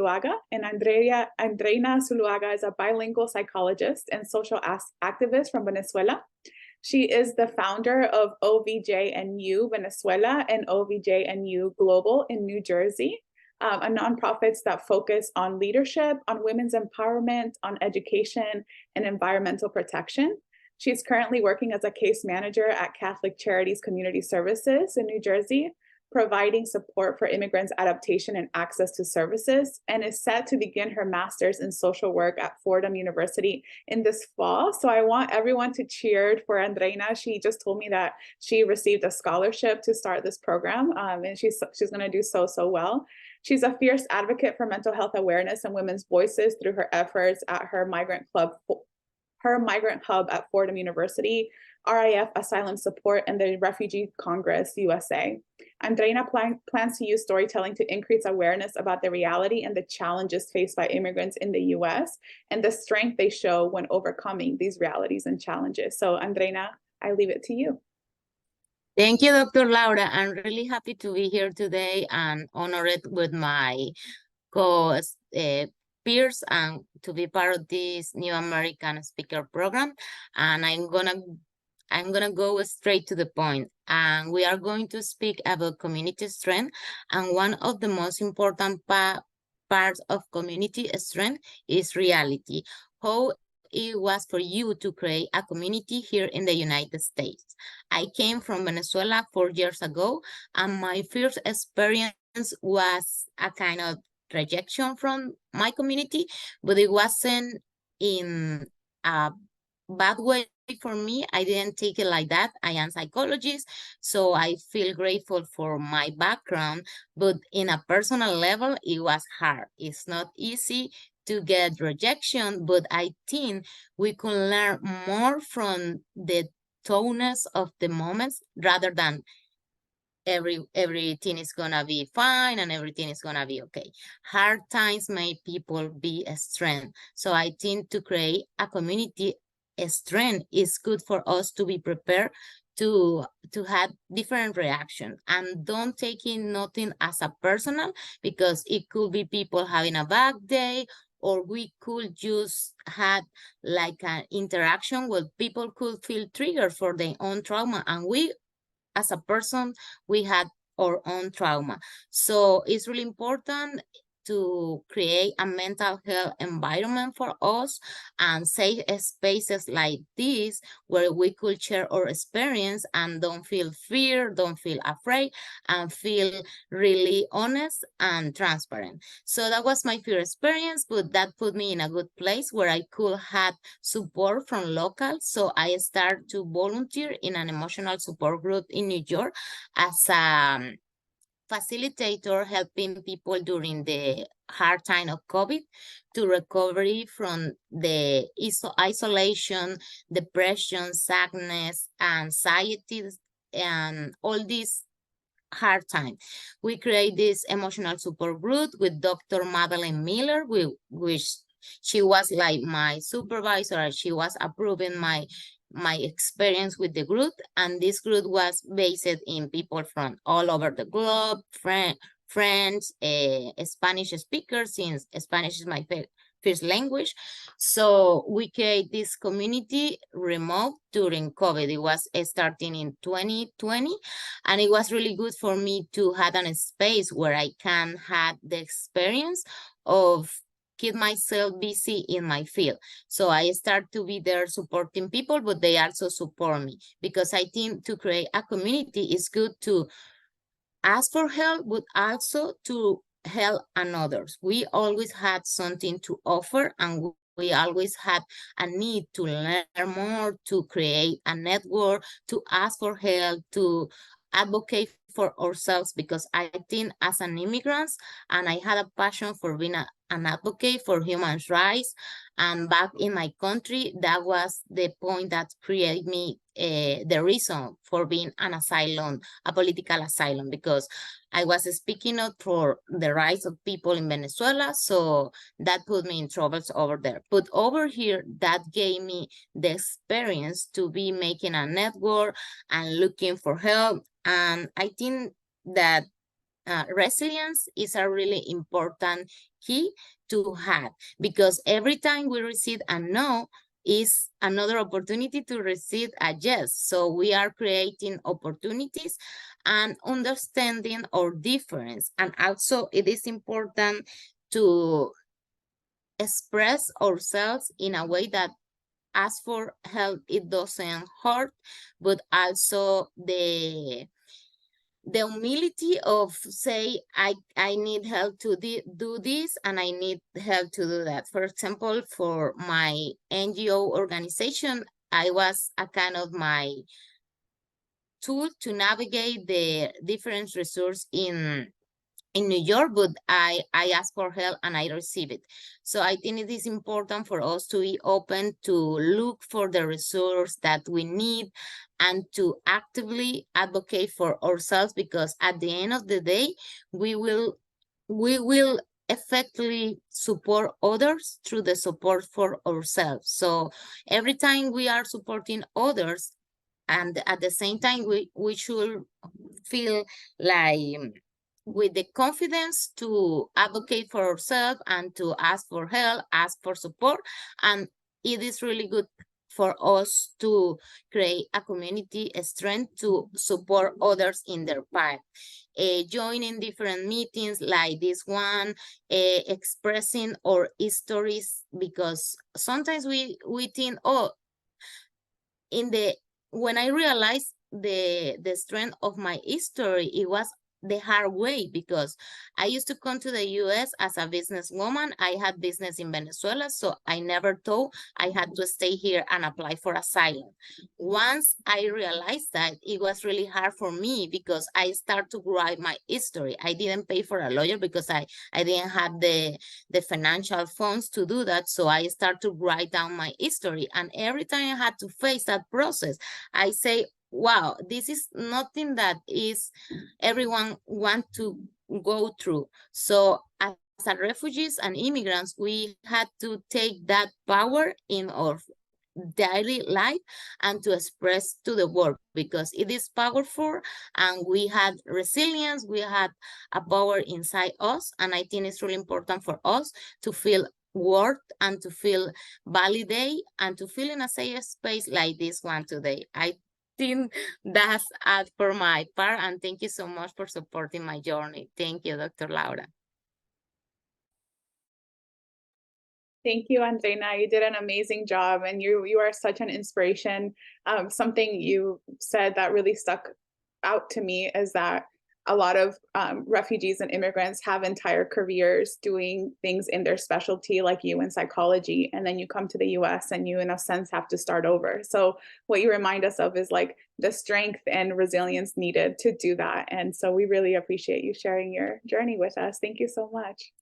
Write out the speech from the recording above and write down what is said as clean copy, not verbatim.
Zuluaga, and Andreina Zuluaga is a bilingual psychologist and social activist from Venezuela. She is the founder of OVJNU Venezuela and OVJNU Global in New Jersey, a nonprofits that focus on leadership, on women's empowerment, on education, and environmental protection. She's currently working as a case manager at Catholic Charities Community Services in New Jersey, providing support for immigrants' adaptation and access to services, and is set to begin her master's in social work at Fordham University in this fall. So I want everyone to cheer for Andreina. She just told me that she received a scholarship to start this program, and she's going to do so well. She's a fierce advocate for mental health awareness and women's voices through her efforts at her migrant hub at Fordham University, RIF Asylum Support, and the Refugee Congress USA. Andreina plans to use storytelling to increase awareness about the reality and the challenges faced by immigrants in the US and the strength they show when overcoming these realities and challenges. So Andreina, I leave it to you. Thank you, Dr. Laura. I'm really happy to be here today and honored with my peers and to be part of this new American speaker program. And I'm gonna go straight to the point. And we are going to speak about community strength. And one of the most important parts of community strength is reality. How it was for you to create a community here in the United States. I came from Venezuela 4 years ago, and my first experience was a kind of rejection from my community, but it wasn't in a bad way for me. I didn't take it like that. I am a psychologist, so I feel grateful for my background, but in a personal level, it was hard. It's not easy to get rejection, but I think we can learn more from the toughness of the moments rather than everything is gonna be fine and everything is gonna be okay. Hard times make people be a strength. So I think to create a community strength is good for us to be prepared to have different reactions, and don't take in nothing as a personal, because it could be people having a bad day, or we could just have like an interaction where people could feel triggered for their own trauma, and we as a person, we had our own trauma. So it's really important to create a mental health environment for us and safe spaces like this where we could share our experience and don't feel fear, don't feel afraid, and feel really honest and transparent. So that was my first experience, but that put me in a good place where I could have support from locals. So I started to volunteer in an emotional support group in New York as a facilitator, helping people during the hard time of COVID to recovery from the isolation, depression, sadness, anxiety, and all these hard time. We create this emotional support group with Dr. Madeline Miller, which she was like my supervisor. She was approving my experience with the group, and this group was based in people from all over the globe, French, Spanish speakers, since Spanish is my first language. So we create this community remote during COVID. It was starting in 2020, and it was really good for me to have a space where I can have the experience of keep myself busy in my field. So I start to be there supporting people, but they also support me, because I think to create a community is good to ask for help, but also to help others. We always had something to offer, and we always had a need to learn more, to create a network, to ask for help, to advocate for ourselves, because I think as an immigrant, and I had a passion for being an advocate for human rights. And back in my country, that was the point that created me the reason for being an asylum, a political asylum, because I was speaking up for the rights of people in Venezuela. So that put me in troubles over there. But over here, that gave me the experience to be making a network and looking for help. And I think that resilience is a really important key to have, because every time we receive a no is another opportunity to receive a yes. So we are creating opportunities and understanding our difference. And also it is important to express ourselves in a way that ask for help, it doesn't hurt, but also the humility of say, I need help to do this, and I need help to do that. For example, for my NGO organization, I was a kind of my tool to navigate the different resources in New York, but I asked for help and I received it. So I think it is important for us to be open to look for the resource that we need and to actively advocate for ourselves, because at the end of the day, we will effectively support others through the support for ourselves. So every time we are supporting others, and at the same time, we should feel like with the confidence to advocate for ourselves and to ask for help, ask for support. And it is really good for us to create a community strength to support others in their path. Joining different meetings like this one, expressing our stories, because sometimes we think, oh, when I realized the strength of my history, it was the hard way, because I used to come to the US as a businesswoman. I had business in Venezuela, so I never thought I had to stay here and apply for asylum. Once I realized that, it was really hard for me, because I started to write my history. I didn't pay for a lawyer because I didn't have the financial funds to do that. So I started to write down my history. And every time I had to face that process, I say, wow, this is nothing that is everyone want to go through. So as a refugees and immigrants, we had to take that power in our daily life and to express to the world, because it is powerful, and we had resilience, we had a power inside us. And I think it's really important for us to feel worth and to feel validated and to feel in a safe space like this one today. I think that's it for my part, and thank you so much for supporting my journey. Thank you, Dr. Laura. Thank you, Andreina. You did an amazing job, and you are such an inspiration. Something you said that really stuck out to me is that a lot of refugees and immigrants have entire careers doing things in their specialty, like you in psychology, and then you come to the US and you, in a sense, have to start over. So what you remind us of is like the strength and resilience needed to do that. And so we really appreciate you sharing your journey with us. Thank you so much.